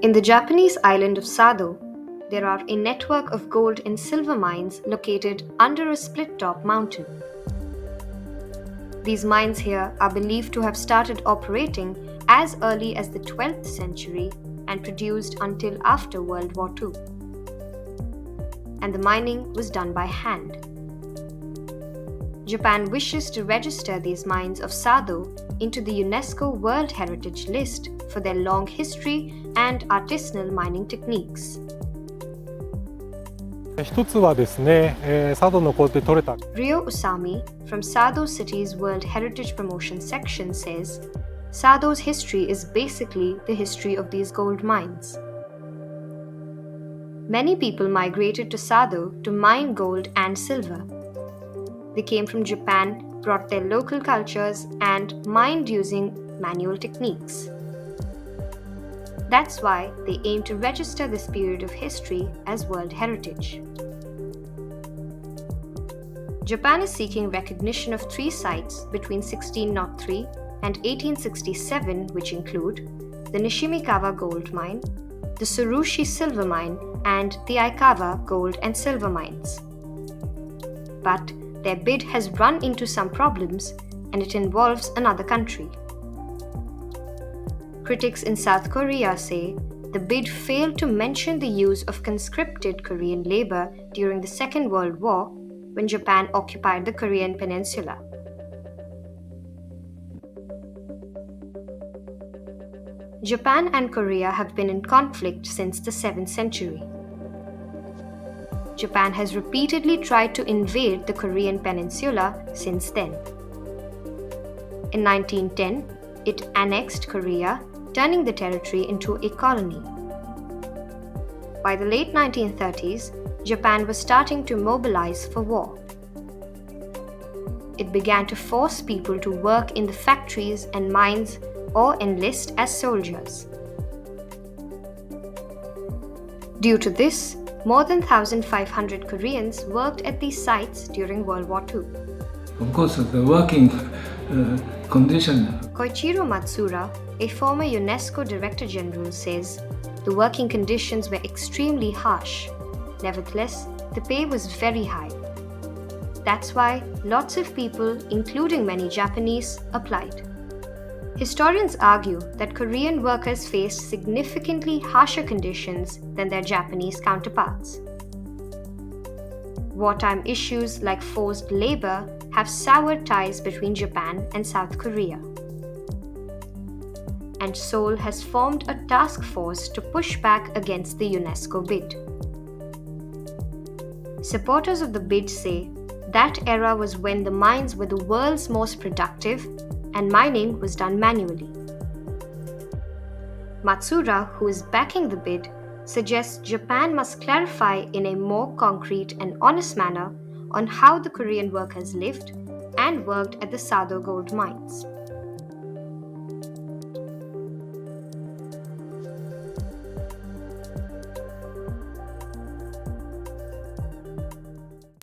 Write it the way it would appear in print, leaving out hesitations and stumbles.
In the Japanese island of Sado, there are a network of gold and silver mines located under a split-top mountain. These mines here are believed to have started operating as early as the 12th century and produced until after World War II. And the mining was done by hand. Japan wishes to register these mines of Sado into the UNESCO World Heritage List for their long history and artisanal mining techniques. 一つはですね、佐渡のこうやって採れた Ryo Usami from Sado City's World Heritage Promotion section says, Sado's history is basically the history of these gold mines. Many people migrated to Sado to mine gold and silver. They came from Japan, brought their local cultures, and mined using manual techniques. That's why they aim to register this period of history as World Heritage. Japan is seeking recognition of 3 sites between 1603 and 1867, which include the Nishimikawa gold mine, the Tsurushi silver mine, and the Aikawa gold and silver mines. But their bid has run into some problems, and it involves another country. Critics in South Korea say the bid failed to mention the use of conscripted Korean labor during the Second World War when Japan occupied the Korean peninsula. Japan and Korea have been in conflict since the 7th century. Japan has repeatedly tried to invade the Korean peninsula since then. In 1910, it annexed Korea, turning the territory into a colony. By the late 1930s, Japan was starting to mobilize for war. It began to force people to work in the factories and mines or enlist as soldiers. Due to this, more than 1,500 Koreans worked at these sites during World War II. Of course, the working condition. Koichiro Matsura, a former UNESCO Director General, says the working conditions were extremely harsh. Nevertheless, the pay was very high. That's why lots of people, including many Japanese, applied. Historians argue that Korean workers faced significantly harsher conditions than their Japanese counterparts. Wartime issues like forced labor have soured ties between Japan and South Korea. And Seoul has formed a task force to push back against the UNESCO bid. Supporters of the bid say that era was when the mines were the world's most productive and mining was done manually. Matsura, who is backing the bid, suggests Japan must clarify in a more concrete and honest manner on how the Korean workers lived and worked at the Sado gold mines.